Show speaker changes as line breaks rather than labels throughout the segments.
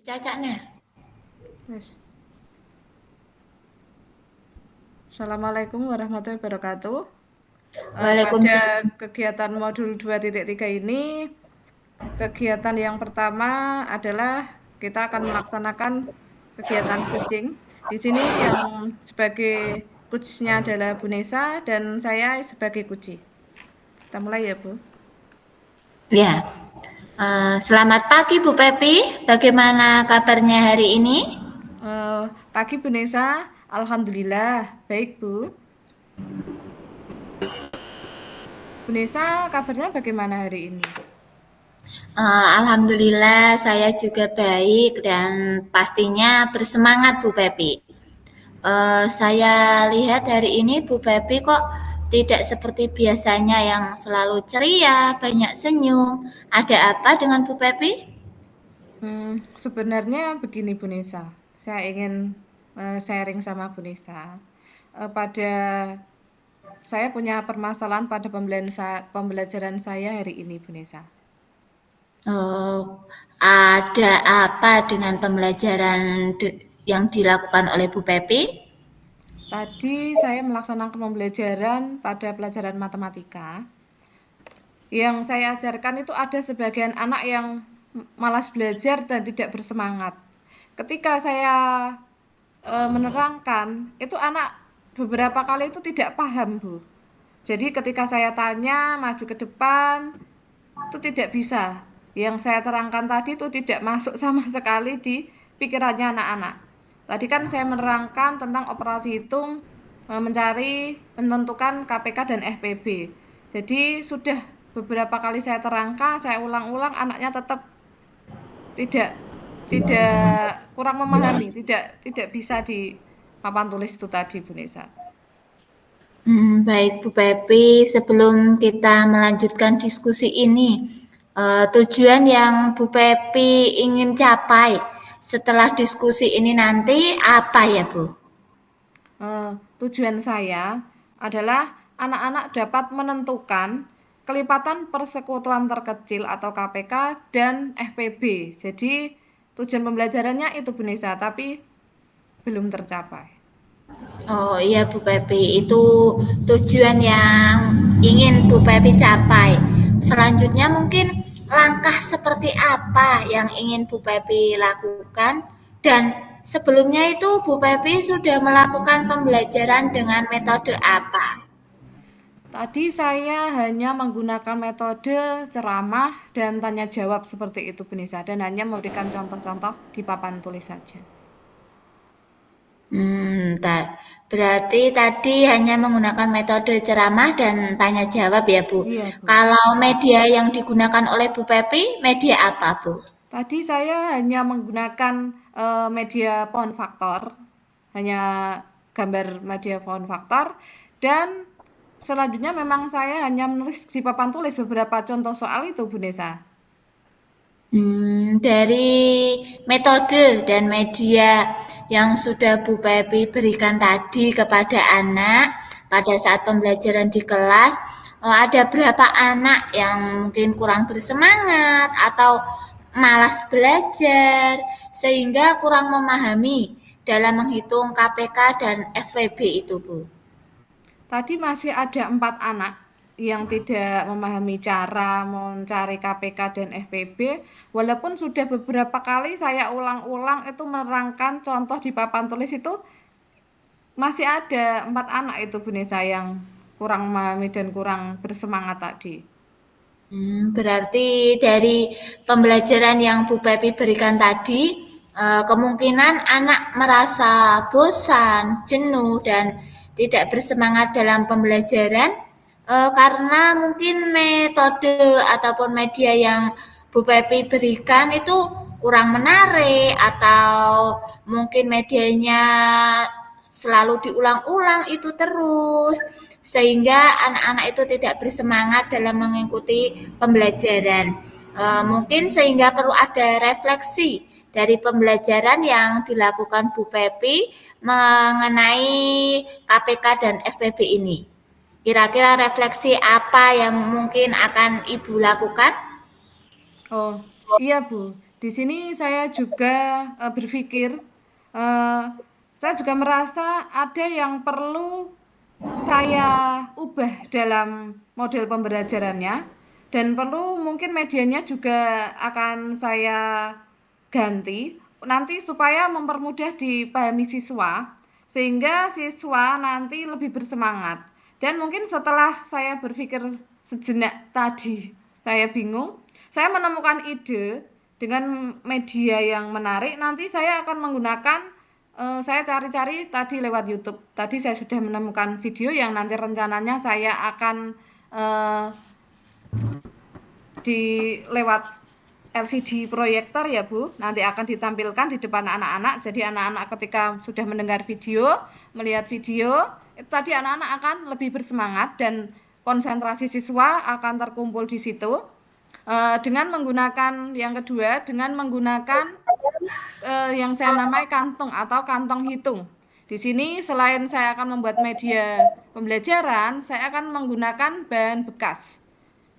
Cacaknya.
Yes. Assalamualaikum warahmatullahi wabarakatuh. Pada
Waalaikumsalam.
kegiatan modul 2.3 ini, kegiatan yang pertama adalah kita akan melaksanakan kegiatan kucing. Di sini yang sebagai coachnya adalah Bu Nesa dan saya sebagai kuci. Kita mulai ya, Bu.
Ya, selamat pagi Bu Pepi. Bagaimana kabarnya hari ini?
Pagi Bu Nesa, Alhamdulillah baik Bu. Bu Nesa, kabarnya bagaimana hari ini?
Alhamdulillah saya juga baik dan pastinya bersemangat Bu Pepi. Saya lihat hari ini Bu Pepi kok tidak seperti biasanya yang selalu ceria, banyak senyum. Ada apa dengan Bu Pepi?
Sebenarnya begini Bu Nisa, saya ingin sharing sama Bu Nisa. Pada saya punya permasalahan pada pembelajaran saya hari ini Bu Nisa.
Oh, ada apa dengan pembelajaran yang dilakukan oleh Bu Pepi?
Tadi saya melaksanakan pembelajaran pada pelajaran matematika. Yang saya ajarkan itu ada sebagian anak yang malas belajar dan tidak bersemangat. Ketika saya menerangkan, itu anak beberapa kali itu tidak paham, Bu. Jadi ketika saya tanya maju ke depan, itu tidak bisa. Yang saya terangkan tadi itu tidak masuk sama sekali di pikirannya anak-anak. Tadi kan saya menerangkan tentang operasi hitung, mencari, menentukan KPK dan FPB. Jadi sudah beberapa kali saya terangkan, saya ulang-ulang, anaknya tetap tidak tidak kurang memahami, tidak bisa di papan tulis itu tadi, Bu Nisa.
Baik Bu Pepi, sebelum kita melanjutkan diskusi ini, tujuan yang Bu Pepi ingin capai setelah diskusi ini nanti apa ya Bu?
Tujuan saya adalah anak-anak dapat menentukan kelipatan persekutuan terkecil atau KPK dan FPB. Jadi tujuan pembelajarannya itu Bu Nisa, tapi belum tercapai.
Oh iya Bu Pepi, itu tujuan yang ingin Bu Pepi capai. Selanjutnya mungkin langkah seperti apa yang ingin Bu Pepi lakukan dan sebelumnya itu Bu Pepi sudah melakukan pembelajaran dengan metode apa?
Tadi saya hanya menggunakan metode ceramah dan tanya jawab seperti itu Bu Nisa, dan hanya memberikan contoh-contoh di papan tulis saja.
Berarti tadi hanya menggunakan metode ceramah dan tanya jawab ya Bu.
Iya Bu.
Kalau media yang digunakan oleh Bu Pepi, media apa Bu?
Tadi saya hanya menggunakan media pohon faktor, hanya gambar media pohon faktor, dan selanjutnya memang saya hanya menulis di papan tulis beberapa contoh soal itu, Bu Nesa.
Dari metode dan media yang sudah Bu Pepi berikan tadi kepada anak pada saat pembelajaran di kelas, ada berapa anak yang mungkin kurang bersemangat atau malas belajar sehingga kurang memahami dalam menghitung KPK dan FWB itu, Bu?
Tadi masih ada 4 anak yang tidak memahami cara mencari KPK dan FPB, walaupun sudah beberapa kali saya ulang-ulang itu menerangkan contoh di papan tulis itu, masih ada 4 anak itu Bu Nesa yang kurang memahami dan kurang bersemangat tadi.
Berarti dari pembelajaran yang Bu Pepi berikan tadi, kemungkinan anak merasa bosan, jenuh, dan tidak bersemangat dalam pembelajaran karena mungkin metode ataupun media yang Bu Pepi berikan itu kurang menarik atau mungkin medianya selalu diulang-ulang itu terus sehingga anak-anak itu tidak bersemangat dalam mengikuti pembelajaran. Mungkin sehingga perlu ada refleksi dari pembelajaran yang dilakukan Bu Pepi mengenai KPK dan FPB ini. Kira-kira refleksi apa yang mungkin akan Ibu lakukan?
Oh, iya Bu. di sini saya juga berpikir, saya juga merasa ada yang perlu saya ubah dalam model pembelajarannya, dan perlu mungkin medianya juga akan saya ganti nanti supaya mempermudah dipahami siswa, sehingga siswa nanti lebih bersemangat. Dan mungkin setelah saya berpikir sejenak tadi, saya bingung, saya menemukan ide dengan media yang menarik. Nanti saya akan menggunakan, saya cari-cari tadi lewat YouTube. Tadi saya sudah menemukan video yang nanti rencananya saya akan lewat LCD proyektor ya Bu, nanti akan ditampilkan di depan anak-anak. Jadi anak-anak ketika sudah mendengar video, melihat video, itu tadi anak-anak akan lebih bersemangat dan konsentrasi siswa akan terkumpul di situ. Dengan menggunakan yang kedua, dengan menggunakan yang saya namai kantong atau kantong hitung. Di sini selain saya akan membuat media pembelajaran, saya akan menggunakan bahan bekas.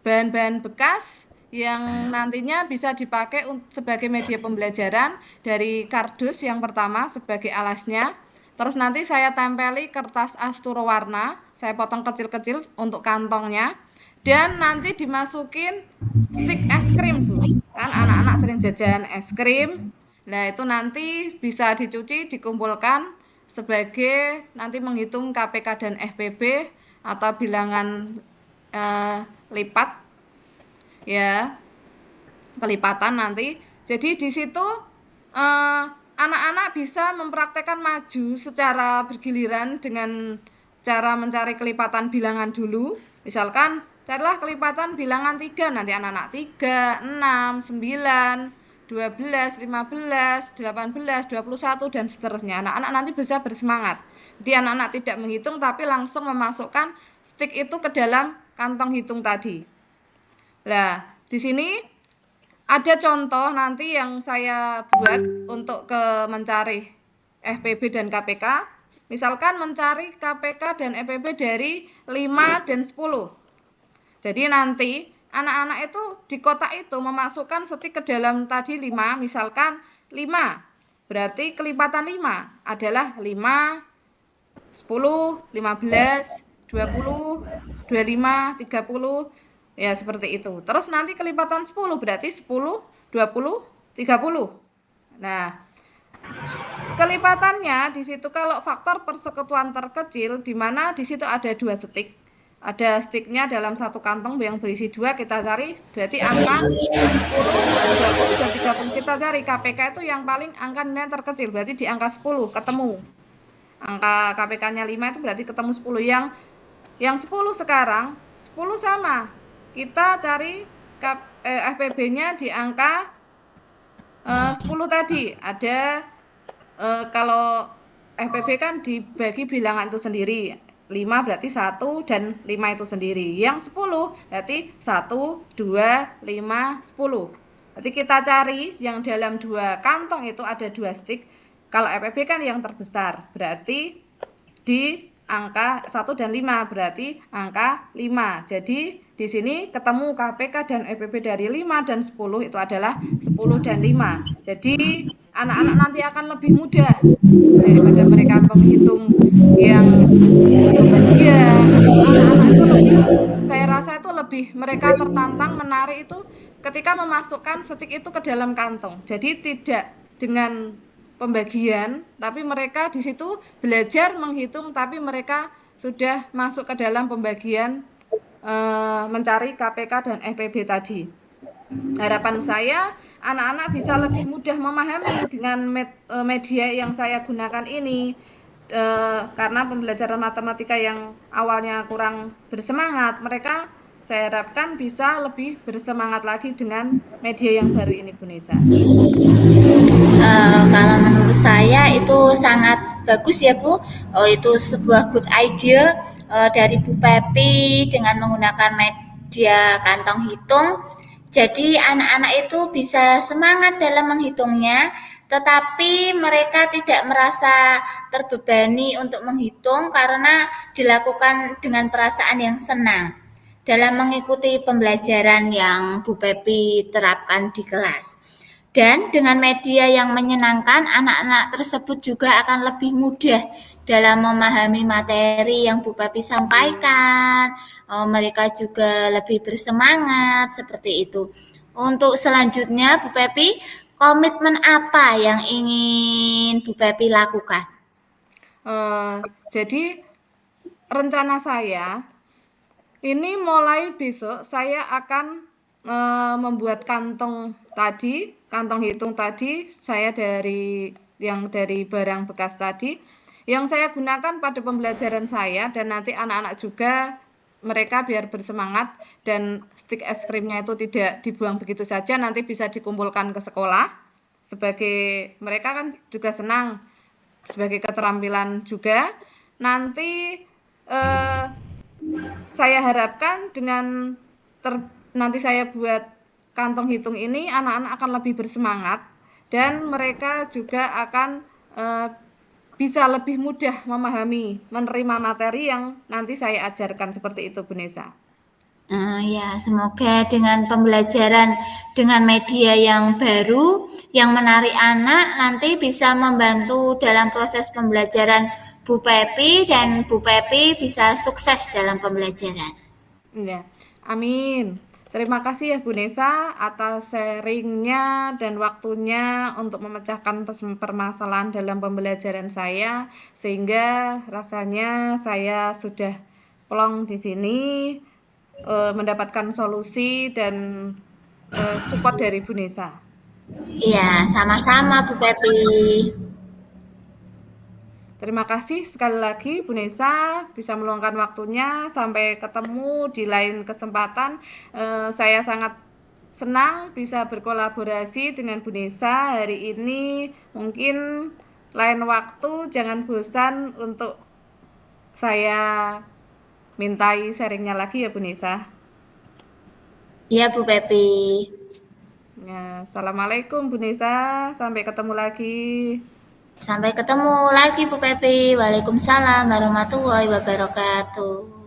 Bahan-bahan bekas yang nantinya bisa dipakai sebagai media pembelajaran, dari kardus yang pertama sebagai alasnya, terus nanti saya tempeli kertas asturo warna, saya potong kecil-kecil untuk kantongnya, dan nanti dimasukin stik es krim Bu. Kan anak-anak sering jajan es krim, nah itu nanti bisa dicuci, dikumpulkan sebagai nanti menghitung KPK dan FPB atau bilangan lipat ya, kelipatan nanti. Jadi di situ anak-anak bisa mempraktekkan maju secara bergiliran dengan cara mencari kelipatan bilangan dulu. Misalkan carilah kelipatan bilangan 3, nanti anak-anak 3, 6, 9, 12, 15, 18, 21 dan seterusnya. Anak-anak nanti bisa bersemangat. Jadi anak-anak tidak menghitung tapi langsung memasukkan stik itu ke dalam kantong hitung tadi. Nah, di sini ada contoh nanti yang saya buat untuk mencari FPB dan KPK. Misalkan mencari KPK dan FPB dari 5 dan 10. Jadi nanti anak-anak itu di kotak itu memasukkan stik ke dalam tadi 5, misalkan 5. Berarti kelipatan 5 adalah 5, 10, 15, 20, 25, 30, ya seperti itu. Terus nanti kelipatan 10 berarti 10, 20, 30. Nah, kelipatannya di situ kalau faktor persekutuan terkecil, di mana di situ ada 2 stik. Ada stiknya dalam satu kantong yang berisi 2, kita cari berarti angka 10, 20, dan 30. Kita cari KPK itu yang paling angka nilai terkecil, berarti di angka 10 ketemu. Angka KPK-nya 5 itu berarti ketemu 10. Yang 10 sekarang, 10 sama. Kita cari FPB-nya di angka 10 tadi. Ada kalau FPB kan dibagi bilangan itu sendiri. 5 berarti 1 dan 5 itu sendiri. Yang 10 berarti 1, 2, 5, 10. Berarti kita cari yang dalam 2 kantong itu ada 2 stik. Kalau FPB kan yang terbesar, berarti di angka 1 dan 5, berarti angka 5. Jadi di sini ketemu KPK dan FPB dari 5 dan 10 itu adalah 10 dan 5. Jadi anak-anak nanti akan lebih mudah daripada mereka menghitung yang pembagian. Anak-anak itu lebih, saya rasa itu lebih mereka tertantang, menarik itu ketika memasukkan stik itu ke dalam kantong. Jadi tidak dengan pembagian, tapi mereka di situ belajar menghitung, tapi mereka sudah masuk ke dalam pembagian mencari KPK dan FPB tadi. Harapan saya anak-anak bisa lebih mudah memahami dengan media yang saya gunakan ini, karena pembelajaran matematika yang awalnya kurang bersemangat, mereka saya harapkan bisa lebih bersemangat lagi dengan media yang baru ini Bu Nisa.
Kalau menurut saya itu sangat bagus ya Bu. Itu sebuah good idea dari Bu Pepi dengan menggunakan media kantong hitung. Jadi anak-anak itu bisa semangat dalam menghitungnya, tetapi mereka tidak merasa terbebani untuk menghitung karena dilakukan dengan perasaan yang senang dalam mengikuti pembelajaran yang Bu Pepi terapkan di kelas. Dan dengan media yang menyenangkan, anak-anak tersebut juga akan lebih mudah dalam memahami materi yang Bu Pepi sampaikan. Mereka juga lebih bersemangat seperti itu. Untuk selanjutnya, Bu Pepi, komitmen apa yang ingin Bu Pepi lakukan?
Jadi rencana saya ini mulai besok saya akan membuat kantong hitung tadi, saya dari barang bekas tadi, yang saya gunakan pada pembelajaran saya, dan nanti anak-anak juga mereka biar bersemangat dan stik es krimnya itu tidak dibuang begitu saja, nanti bisa dikumpulkan ke sekolah sebagai mereka kan juga senang sebagai keterampilan juga. Nanti saya harapkan dengan nanti saya buat kantong hitung ini, anak-anak akan lebih bersemangat dan mereka juga akan bisa lebih mudah memahami, menerima materi yang nanti saya ajarkan seperti itu, Bu Nesa.
Ya, semoga dengan pembelajaran dengan media yang baru, yang menarik anak, nanti bisa membantu dalam proses pembelajaran Bu Pepi, dan Bu Pepi bisa sukses dalam pembelajaran.
Ya, amin. Terima kasih ya Bu Nesa atas sharingnya dan waktunya untuk memecahkan permasalahan dalam pembelajaran saya, sehingga rasanya saya sudah plong di sini mendapatkan solusi dan support dari Bu Nesa.
Iya, sama-sama Bu Pepi.
Terima kasih sekali lagi Bu Nesa bisa meluangkan waktunya. Sampai ketemu di lain kesempatan. Saya sangat senang bisa berkolaborasi dengan Bu Nesa hari ini. Mungkin lain waktu jangan bosan untuk saya mintai sharingnya lagi ya Bu Nesa.
Iya Bu Pepi.
Ya, Assalamualaikum Bu Nesa. Sampai ketemu lagi.
Sampai ketemu lagi Bu Pepi. Waalaikumsalam warahmatullahi wabarakatuh.